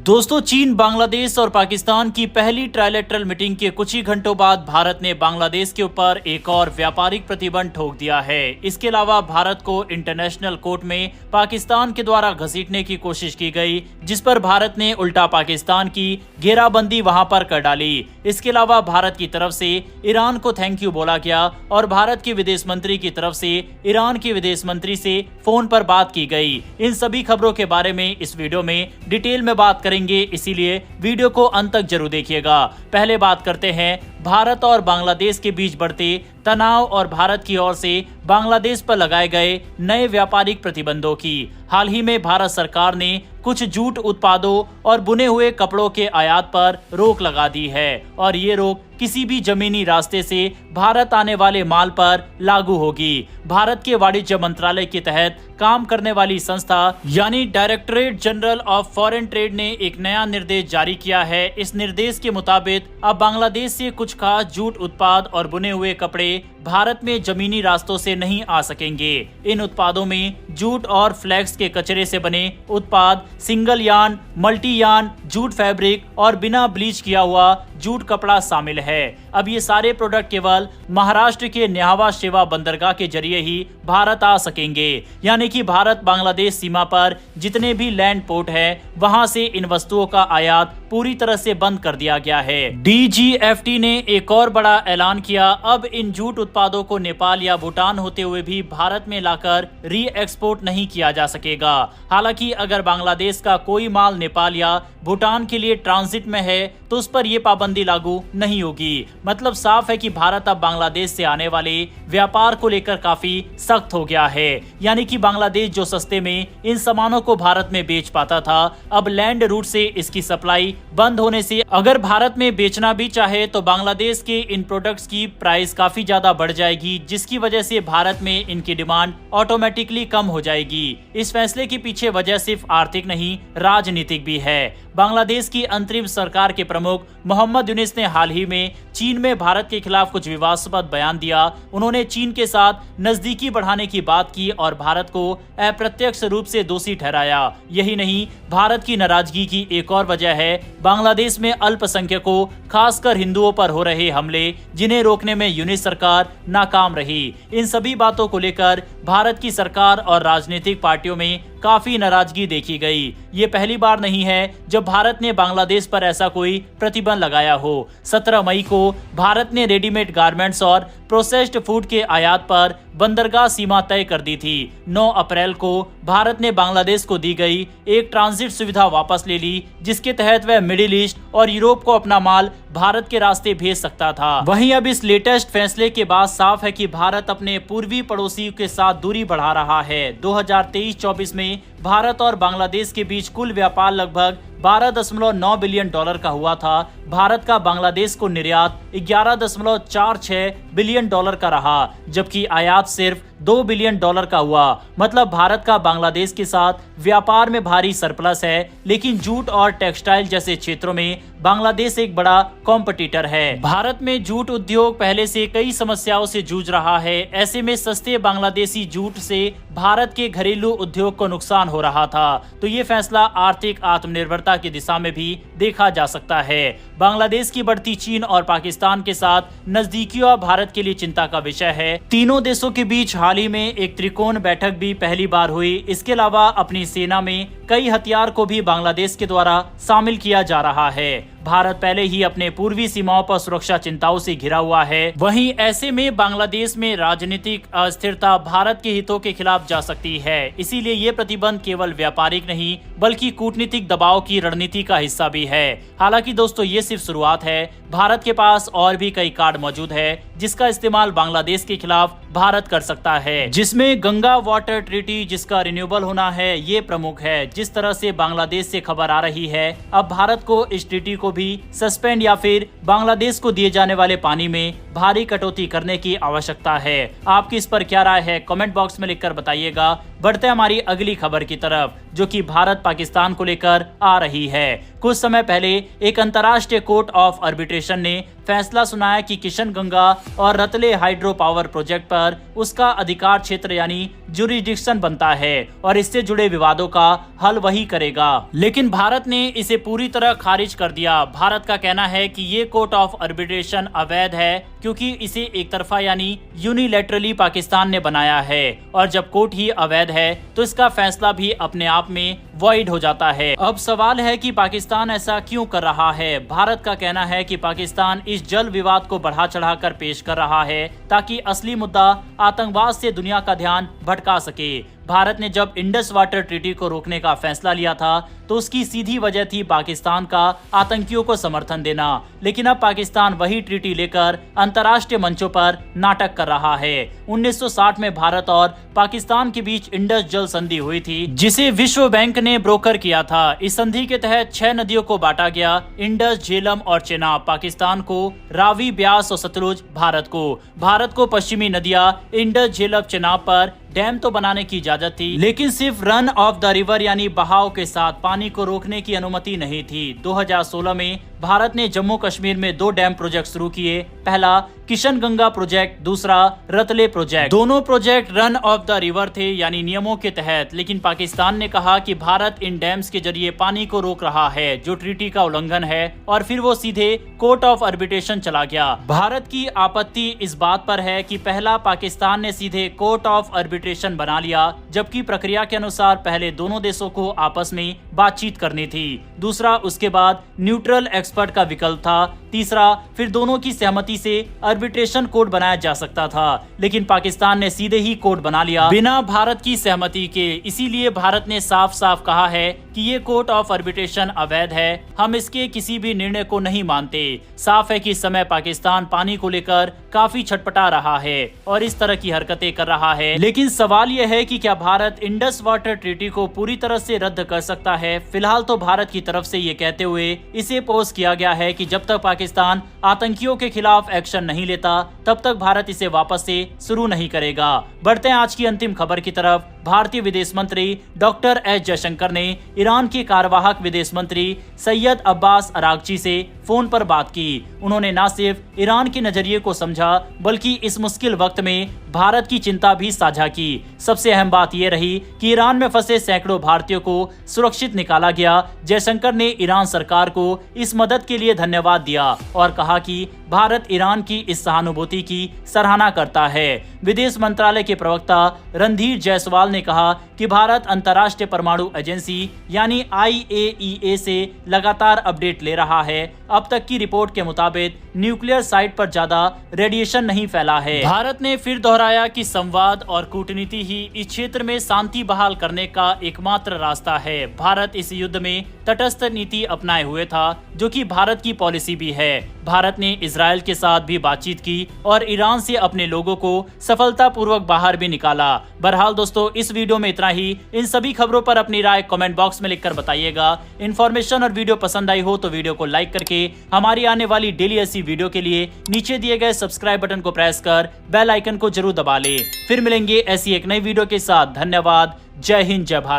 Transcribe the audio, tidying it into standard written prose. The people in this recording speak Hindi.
दोस्तों, चीन, बांग्लादेश और पाकिस्तान की पहली ट्राइलेटरल मीटिंग के कुछ ही घंटों बाद भारत ने बांग्लादेश के ऊपर एक और व्यापारिक प्रतिबंध ठोक दिया है। इसके अलावा भारत को इंटरनेशनल कोर्ट में पाकिस्तान के द्वारा घसीटने की कोशिश की गई, जिस पर भारत ने उल्टा पाकिस्तान की घेराबंदी वहां पर कर डाली। इसके अलावा भारत की तरफ से ईरान को थैंक यू बोला गया और भारत के विदेश मंत्री की तरफ से ईरान के विदेश मंत्री से फोन पर बात की गई। इन सभी खबरों के बारे में इस वीडियो में डिटेल में बात करेंगे, इसीलिए वीडियो को अंत तक जरूर देखिएगा। पहले बात करते हैं भारत और बांग्लादेश के बीच बढ़ते तनाव और भारत की ओर से बांग्लादेश पर लगाए गए नए व्यापारिक प्रतिबंधों की। हाल ही में भारत सरकार ने कुछ जूट उत्पादों और बुने हुए कपड़ों के आयात पर रोक लगा दी है और ये रोक किसी भी जमीनी रास्ते से भारत आने वाले माल पर लागू होगी। भारत के वाणिज्य मंत्रालय के तहत काम करने वाली संस्था यानी directorate general of foreign trade ने एक नया निर्देश जारी किया है। इस निर्देश के मुताबिक अब बांग्लादेश से कुछ खास जूट उत्पाद और बुने हुए कपड़े भारत में जमीनी रास्तों से नहीं आ सकेंगे। इन उत्पादों में जूट और फ्लेक्स के कचरे से बने उत्पाद, single yarn, multi yarn, jute fabric और बिना ब्लीच किया हुआ जूट कपड़ा शामिल है। अब ये सारे प्रोडक्ट केवल महाराष्ट्र के न्यावा शेवा बंदरगाह के जरिए ही भारत आ सकेंगे, यानी कि भारत बांग्लादेश सीमा पर जितने भी लैंड पोर्ट है वहां से इन वस्तुओं का आयात पूरी तरह से बंद कर दिया गया है। DGFT ने एक और बड़ा ऐलान किया, अब इन जूट उत्पादों को नेपाल या भूटान होते हुए भी भारत में लाकर री एक्सपोर्ट नहीं किया जा सकेगा। हालांकि अगर बांग्लादेश का कोई माल नेपाल या भूटान के लिए ट्रांजिट में है तो उस पर यह पाबंदी लागू नहीं होगी। मतलब साफ है कि भारत अब बांग्लादेश से आने वाले व्यापार को लेकर काफी सख्त हो गया है, यानी कि बांग्लादेश जो सस्ते में इन सामानों को भारत में बेच पाता था, अब लैंड रूट से इसकी सप्लाई बंद होने से अगर भारत में बेचना भी चाहे तो बांग्लादेश के इन प्रोडक्ट्स की प्राइस काफी ज्यादा बढ़ जाएगी, जिसकी वजह से भारत में इनकी डिमांड ऑटोमेटिकली कम हो जाएगी। इस फैसले के पीछे वजह सिर्फ आर्थिक नहीं, राजनीतिक भी है। बांग्लादेश की अंतरिम सरकार के प्रमुख मोहम्मद यूनिस ने हाल ही में चीन में भारत के खिलाफ कुछ विवादास्पद बयान दिया। उन्होंने चीन के साथ नजदीकी बढ़ाने की बात की और भारत को अप्रत्यक्ष रूप से दोषी ठहराया। यही नहीं, भारत की नाराजगी की एक और वजह है बांग्लादेश में अल्पसंख्यकों, खासकर हिंदुओं पर हो रहे हमले, जिन्हें रोकने में यूनिस सरकार नाकाम रही। इन सभी बातों को लेकर भारत की सरकार और राजनीतिक पार्टियों में काफी नाराजगी देखी गई। ये पहली बार नहीं है जब भारत ने बांग्लादेश पर ऐसा कोई प्रतिबंध लगाया हो। 17 मई को भारत ने रेडीमेड गारमेंट्स और प्रोसेस्ड फूड के आयात पर बंदरगाह सीमा तय कर दी थी। 9 अप्रैल को भारत ने बांग्लादेश को दी गई एक ट्रांजिट सुविधा वापस ले ली, जिसके तहत वह मिडिल ईस्ट और यूरोप को अपना माल भारत के रास्ते भेज सकता था। वहीं अब इस लेटेस्ट फैसले के बाद साफ है कि भारत अपने पूर्वी पड़ोसी के साथ दूरी बढ़ा रहा है। 2023-24 में भारत और बांग्लादेश के बीच कुल व्यापार लगभग 12.9 बिलियन डॉलर का हुआ था। भारत का बांग्लादेश को निर्यात 11.46 बिलियन डॉलर का रहा, जबकि आयात सिर्फ 2 बिलियन डॉलर का हुआ। मतलब भारत का बांग्लादेश के साथ व्यापार में भारी सरप्लस है, लेकिन जूट और टेक्सटाइल जैसे क्षेत्रों में बांग्लादेश एक बड़ा कॉम्पिटिटर है। भारत में जूट उद्योग पहले से कई समस्याओं से जूझ रहा है। ऐसे में सस्ते बांग्लादेशी जूट से भारत के घरेलू उद्योग को नुकसान हो रहा था, तो ये फैसला आर्थिक आत्मनिर्भरता की दिशा में भी देखा जा सकता है। बांग्लादेश की बढ़ती चीन और पाकिस्तान के साथ नजदीकियों भारत के लिए चिंता का विषय है। तीनों देशों के बीच हाल ही में एक त्रिकोण बैठक भी पहली बार हुई। इसके अलावा अपनी सेना में कई हथियार को भी बांग्लादेश के द्वारा शामिल किया जा रहा है। भारत पहले ही अपने पूर्वी सीमाओं पर सुरक्षा चिंताओं से घिरा हुआ है। वहीं ऐसे में बांग्लादेश में राजनीतिक अस्थिरता भारत के हितों के खिलाफ जा सकती है। इसीलिए ये प्रतिबंध केवल व्यापारिक नहीं बल्कि कूटनीतिक दबाव की रणनीति का हिस्सा भी है। हालांकि दोस्तों, ये सिर्फ शुरुआत है। भारत के पास और भी कई कार्ड मौजूद है जिसका इस्तेमाल बांग्लादेश के खिलाफ भारत कर सकता है, जिसमें गंगा वाटर ट्रीटी जिसका रिन्यूएबल होना है ये प्रमुख है। जिस तरह से बांग्लादेश से खबर आ रही है, अब भारत को इस ट्रीटी को भी सस्पेंड या फिर बांग्लादेश को दिए जाने वाले पानी में भारी कटौती करने की आवश्यकता है। आपकी इस पर क्या राय है, कमेंट बॉक्स में लिखकर बताइएगा। बढ़ते हैं हमारी अगली खबर की तरफ। जो कि भारत पाकिस्तान को लेकर आ रही है। कुछ समय पहले एक अंतर्राष्ट्रीय कोर्ट ऑफ आर्बिट्रेशन ने फैसला सुनाया कि किशन गंगा और रतले हाइड्रो पावर प्रोजेक्ट पर उसका अधिकार क्षेत्र यानी जुरिडिक्शन बनता है और इससे जुड़े विवादों का हल वही करेगा। लेकिन भारत ने इसे पूरी तरह खारिज कर दिया। भारत का कहना है कि ये कोर्ट ऑफ आर्बिट्रेशन अवैध है क्योंकि इसे एक तरफा यानी यूनिलैटरली पाकिस्तान ने बनाया है और जब कोर्ट ही अवैध है तो इसका फैसला भी अपने आप में वॉइड हो जाता है। अब सवाल है कि पाकिस्तान ऐसा क्यों कर रहा है। भारत का कहना है कि पाकिस्तान इस जल विवाद को बढ़ा चढ़ाकर पेश कर रहा है ताकि असली मुद्दा आतंकवाद से दुनिया का ध्यान भटका सके। भारत ने जब इंडस वाटर ट्रीटी को रोकने का फैसला लिया था तो उसकी सीधी वजह थी पाकिस्तान का आतंकियों को समर्थन देना, लेकिन अब पाकिस्तान वही ट्रीटी लेकर अंतर्राष्ट्रीय मंचों पर नाटक कर रहा है। 1960 में भारत और पाकिस्तान के बीच इंडस जल संधि हुई थी जिसे विश्व बैंक ने ब्रोकर किया था। इस संधि के तहत 6 नदियों को बांटा गया, इंडस, झेलम और चेनाब पाकिस्तान को, रावी, ब्यास और सतलुज भारत को पश्चिमी नदियां इंडस, झेलम, चेनाब पर डैम तो बनाने की इजाजत थी, लेकिन सिर्फ रन ऑफ द रिवर यानी बहाव के साथ पानी को रोकने की अनुमति नहीं थी। 2016 में भारत ने जम्मू कश्मीर में 2 डैम प्रोजेक्ट शुरू किए। पहला किशन गंगा प्रोजेक्ट, दूसरा रतले प्रोजेक्ट। दोनों project run of the river थे यानी नियमों के तहत, लेकिन पाकिस्तान ने कहा कि भारत इन डैम्स के जरिए पानी को रोक रहा है जो ट्रीटी का उल्लंघन है और फिर वो सीधे कोर्ट ऑफ आर्बिट्रेशन चला गया। भारत की आपत्ति इस बात पर है कि पहला पाकिस्तान ने सीधे कोर्ट ऑफ आर्बिट्रेशन बना लिया जबकि प्रक्रिया के अनुसार पहले दोनों देशों को आपस में बातचीत करनी थी, दूसरा उसके बाद न्यूट्रल एक्सपर्ट का विकल्प था, तीसरा फिर दोनों की सहमति से आर्बिट्रेशन कोर्ट बनाया जा सकता था, लेकिन पाकिस्तान ने सीधे ही कोर्ट बना लिया बिना भारत की सहमति के। इसीलिए भारत ने साफ साफ कहा है कि ये कोर्ट ऑफ आर्बिट्रेशन अवैध है, हम इसके किसी भी निर्णय को नहीं मानते। साफ है कि इस समय पाकिस्तान पानी को लेकर काफी छटपटा रहा है और इस तरह की हरकतें कर रहा है, लेकिन सवाल यह है कि क्या भारत इंडस वाटर ट्रीटी को पूरी तरह से रद्द कर सकता है। फिलहाल तो भारत की तरफ से ये कहते हुए इसे पोस्ट किया गया है कि जब तक पाकिस्तान आतंकियों के खिलाफ एक्शन नहीं लेता तब तक भारत इसे वापस से शुरू नहीं करेगा। बढ़ते हैं आज की अंतिम खबर की तरफ। भारतीय विदेश मंत्री डॉक्टर एस जयशंकर ने ईरान के कार्यवाहक विदेश मंत्री सैयद अब्बास अरागची से फोन पर बात की। उन्होंने न सिर्फ ईरान के नजरिए को समझा बल्कि इस मुश्किल वक्त में भारत की चिंता भी साझा की। सबसे अहम बात यह रही कि ईरान में फंसे सैकड़ों भारतीयों को सुरक्षित निकाला गया। जयशंकर ने ईरान सरकार को इस मदद के लिए धन्यवाद दिया और कहा कि भारत ईरान की इस सहानुभूति की सराहना करता है। विदेश मंत्रालय के प्रवक्ता रणधीर जायसवाल ने कहा कि भारत अंतर्राष्ट्रीय परमाणु एजेंसी यानी IAEA से लगातार अपडेट ले रहा है। अब तक की रिपोर्ट के मुताबिक न्यूक्लियर साइट पर ज्यादा रेडिएशन नहीं फैला है। भारत ने फिर दोहराया कि संवाद और कूटनीति ही इस क्षेत्र में शांति बहाल करने का एकमात्र रास्ता है। भारत इस युद्ध में तटस्थ नीति अपनाए हुए था जो कि भारत की पॉलिसी भी है। भारत ने इजराइल के साथ भी बातचीत की और ईरान से अपने लोगों को सफलतापूर्वक बाहर भी निकाला। बहरहाल दोस्तों, इस वीडियो में इतना ही। इन सभी खबरों पर अपनी राय कमेंट बॉक्स में लिखकर बताइएगा। इन्फॉर्मेशन और वीडियो पसंद आई हो तो वीडियो को लाइक करके हमारी आने वाली डेली ऐसी वीडियो के लिए नीचे दिए गए सब्सक्राइब बटन को प्रेस कर बेल आइकन को जरूर दबा ले। फिर मिलेंगे ऐसी एक नई वीडियो के साथ। धन्यवाद। जय हिंद, जय भारत।